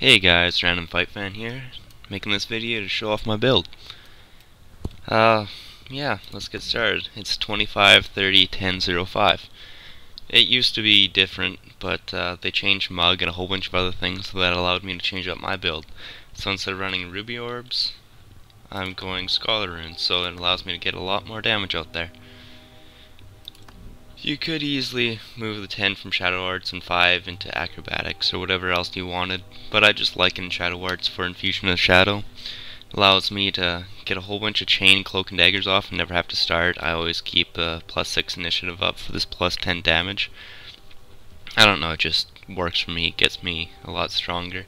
Hey guys, Random Fight Fan here, making this video to show off my build. Yeah, let's get started. It's 25-30-10-05. It used to be different, but they changed Mug and a whole bunch of other things, so that allowed me to change up my build. So instead of running Ruby Orbs, I'm going Scholar Runes, so it allows me to get a lot more damage out there. You could easily move the 10 from Shadow Arts and 5 into Acrobatics or whatever else you wanted, but I just like in Shadow Arts for Infusion of Shadow. It allows me to get a whole bunch of chain, cloak, and daggers off and never have to start. I always keep +6 initiative up for this +10 damage. I don't know, it just works for me, it gets me a lot stronger.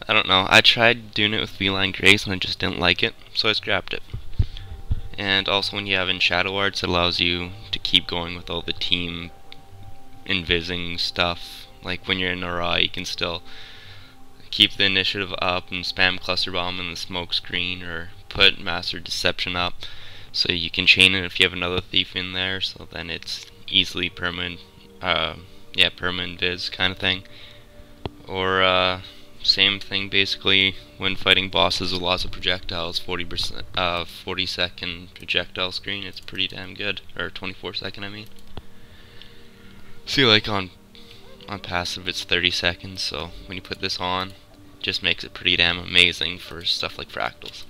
I don't know, I tried doing it with Feline Grace and I just didn't like it, so I scrapped it. And also when you have in Shadow Arts, it allows you to keep going with all the team invising stuff. Like when you're in Aura, you can still keep the initiative up and spam Cluster Bomb in the smoke screen, or put Master Deception up so you can chain it if you have another thief in there, so then it's easily permanent viz kind of thing. Or same thing basically when fighting bosses with lots of projectiles, 40-second projectile screen. It's pretty damn good, or 24-second I mean. See, like on passive it's 30 seconds, so when you put this on, it just makes it pretty damn amazing for stuff like fractals.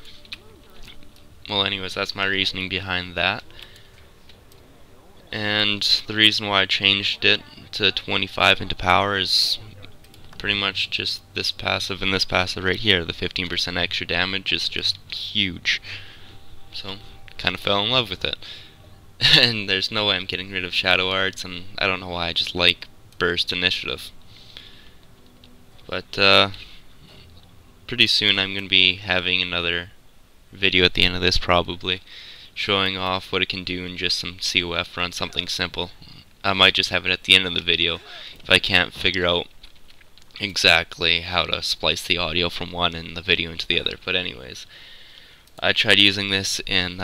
Well, anyways, that's my reasoning behind that. And the reason why I changed it to 25 into power is pretty much just this passive and this passive right here. The 15% extra damage is just huge. So, kind of fell in love with it. And there's no way I'm getting rid of Shadow Arts, and I don't know why, I just like burst initiative. But, pretty soon I'm going to be having another video at the end of this probably, showing off what it can do in just some COF run, something simple. I might just have it at the end of the video if I can't figure out exactly how to splice the audio from one and the video into the other. But anyways, I tried using this in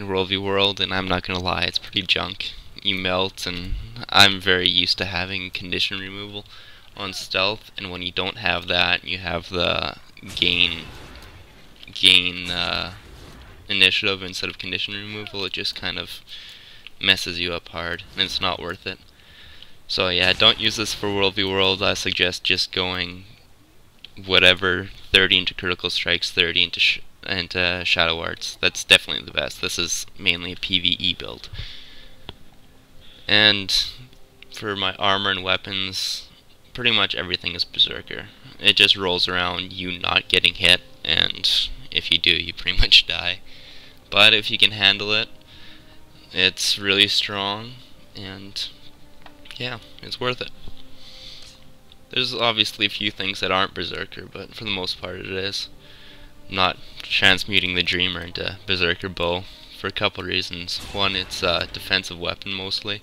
World v World, and I'm not gonna lie, it's pretty junk. You melt, and I'm very used to having condition removal on stealth, and when you don't have that, you have the gain initiative instead of condition removal. It just kind of messes you up hard, and it's not worth it. So yeah, don't use this for World v World. I suggest just going whatever, 30 into critical strikes, 30 into Shadow Arts. That's definitely the best. This is mainly a PvE build. And for my armor and weapons, pretty much everything is Berzerker. It just rolls around you not getting hit, and if you do, you pretty much die. But if you can handle it, it's really strong, and yeah, it's worth it. There's obviously a few things that aren't Berzerker, but for the most part it is. I'm not transmuting the Dreamer into Berzerker Bow for a couple reasons. One, it's a defensive weapon mostly.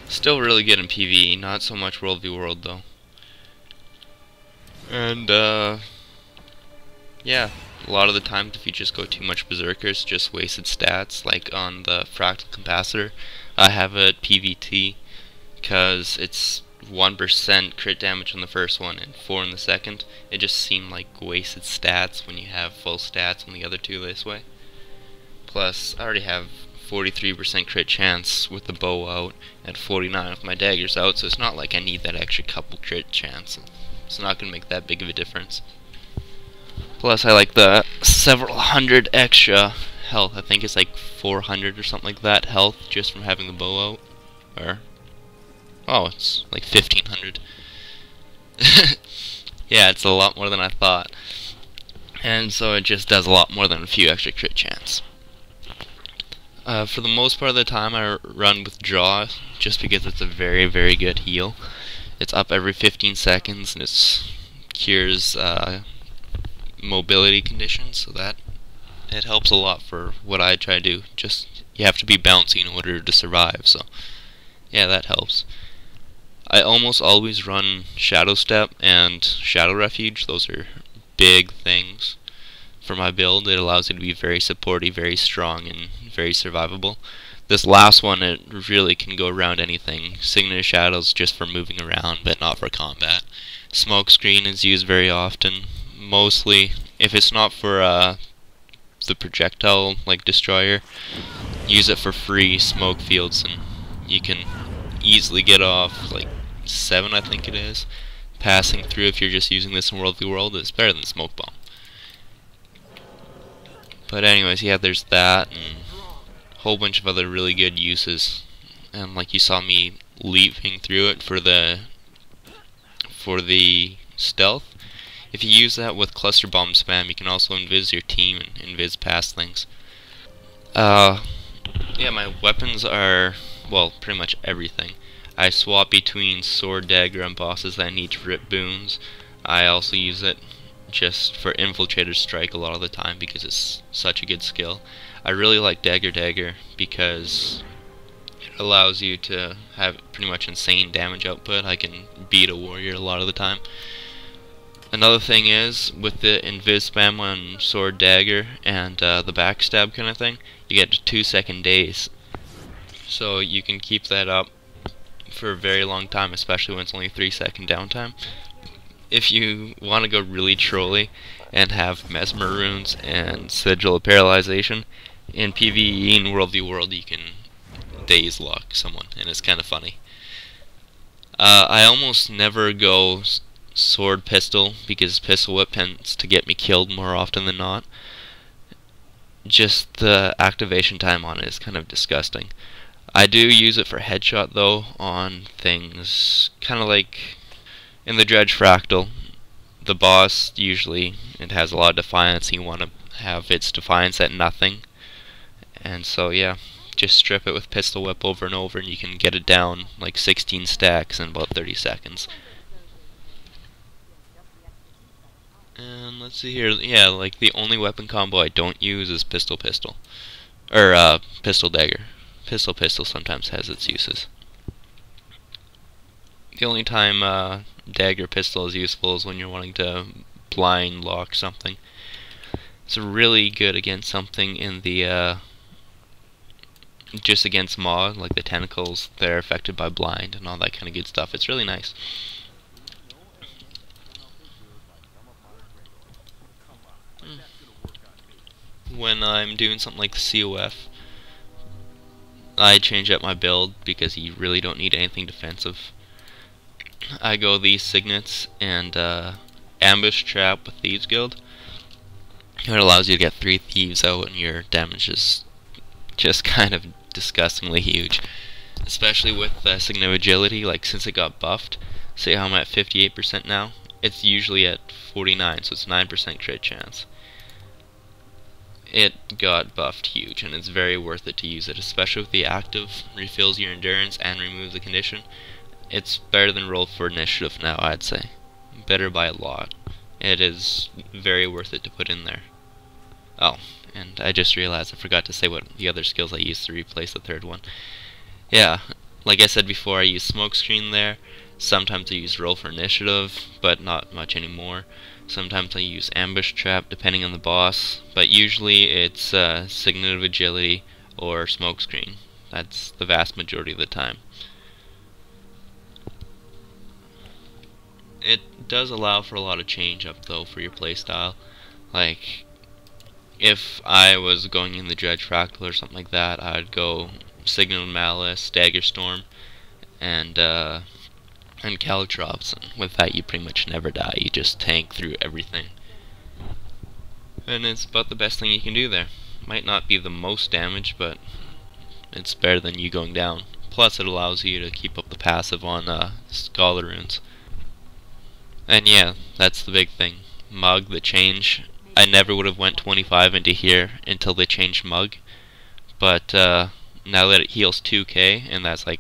Still really good in PvE, not so much World v World though. And yeah, a lot of the time if you just go too much Berzerker, it's just wasted stats. Like on the Fractal Capacitor, I have it at PvT, because it's 1% crit damage on the first one and 4 in the second. It just seemed like wasted stats when you have full stats on the other two this way. Plus, I already have 43% crit chance with the bow out and 49 with my daggers out, so it's not like I need that extra couple crit chance. It's not going to make that big of a difference. Plus, I like the several hundred extra health. I think it's like 400 or something like that health just from having the bow out. Or oh, it's like 1500. Yeah, it's a lot more than I thought. And so it just does a lot more than a few extra crit chance. For the most part of the time I run with Draw, just because it's a very, very good heal. It's up every 15 seconds, and it cures mobility conditions, so that it helps a lot for what I try to do. Just, you have to be bouncy in order to survive, so yeah, that helps. I almost always run Shadow Step and Shadow Refuge. Those are big things for my build. It allows you to be very supporty, very strong, and very survivable. This last one, it really can go around anything. Sigil of Shadow's just for moving around, but not for combat. Smokescreen is used very often. Mostly, if it's not for the projectile, like destroyer, use it for free smoke fields, and you can easily get off like 7, I think it is, passing through. If you're just using this in World v World, it's better than Smoke Bomb. But anyways, yeah, there's that, and a whole bunch of other really good uses. And like you saw me leaping through it for the stealth. If you use that with cluster bomb spam, you can also invis your team and invis past things. Yeah, my weapons are, well, pretty much everything. I swap between sword, dagger, and bosses that need to rip boons. I also use it just for Infiltrator Strike a lot of the time because it's such a good skill. I really like Dagger because it allows you to have pretty much insane damage output. I can beat a warrior a lot of the time. Another thing is, with the invis spam on sword, dagger, and the backstab kind of thing, you get 2-second daze. So you can keep that up for a very long time, especially when it's only 3-second downtime. If you want to go really trolly and have mesmer runes and sigil of paralyzation, in PvE in World v World you can daze lock someone, and it's kind of funny. I almost never go sword pistol because pistol whip tends to get me killed more often than not. Just the activation time on it is kind of disgusting. I do use it for headshot though on things kind of like in the Dredge Fractal. The boss, usually it has a lot of defiance, you want to have its defiance at nothing, and so yeah, just strip it with pistol whip over and over and you can get it down like 16 stacks in about 30 seconds. And let's see here, yeah, like the only weapon combo I don't use is pistol or pistol dagger. Pistol sometimes has its uses. The only time dagger pistol is useful is when you're wanting to blind lock something. It's really good against something in the just against Maw, like the tentacles, they're affected by blind and all that kind of good stuff. It's really nice. When I'm doing something like the COF, I change up my build because you really don't need anything defensive. I go these signets and ambush trap with Thieves Guild. It allows you to get 3 thieves out and your damage is just kind of disgustingly huge. Especially with Signet of Agility, like since it got buffed, say how I'm at 58% now, it's usually at 49, so it's 9% crit chance. It got buffed huge, and it's very worth it to use it, especially with the active, refills your endurance and removes the condition. It's better than roll for initiative now, I'd say. Better by a lot. It is very worth it to put in there. Oh, and I just realized I forgot to say what the other skills I used to replace the third one. Yeah, like I said before, I use Smokescreen there. Sometimes I use roll for initiative, but not much anymore. Sometimes I use ambush trap depending on the boss, but usually it's Signet of Agility or Smokescreen. That's the vast majority of the time. It does allow for a lot of change up though for your playstyle. Like, if I was going in the Dredge Fractal or something like that, I'd go Signal Malice, Dagger Storm, and Caltrops. And with that you pretty much never die, you just tank through everything. And it's about the best thing you can do there. Might not be the most damage, but it's better than you going down. Plus it allows you to keep up the passive on Scholar Runes. And yeah, that's the big thing. Mug, the change. I never would have went 25 into here until they changed Mug. But now that it heals 2k, and that's like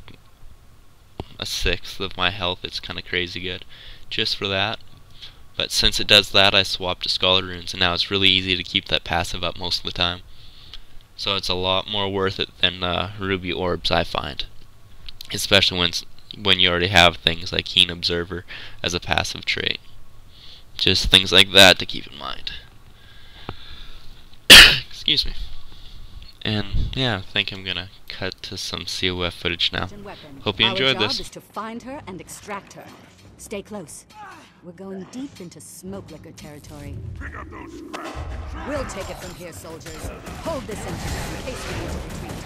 a 1/6 of my health, it's kind of crazy good. Just for that. But since it does that, I swapped to Scholar Runes, and now it's really easy to keep that passive up most of the time. So it's a lot more worth it than Ruby Orbs, I find. Especially when you already have things like Keen Observer as a passive trait. Just things like that to keep in mind. Excuse me. And yeah, I think I'm gonna cut to some COF footage now. Hope you enjoyed Our job this. is to find her and extract her. Stay close. We're going deep into smoke liquor territory. Pick up those scraps. We'll take it from here, soldiers. Hold this entrance in case we need to retreat.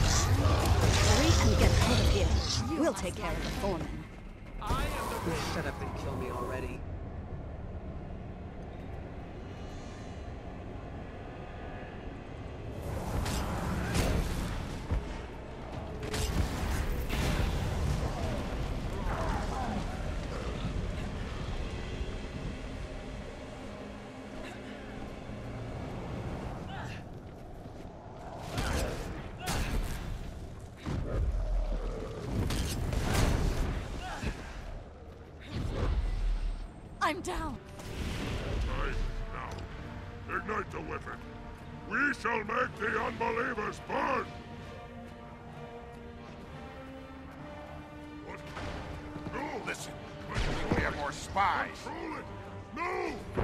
Hurry and get out of here. We'll take care of the foreman. Shut up and kill me already. I'm down. Right now. Ignite the weapon. We shall make the unbelievers burn. What? No. Listen, we have more spies. Control it. No.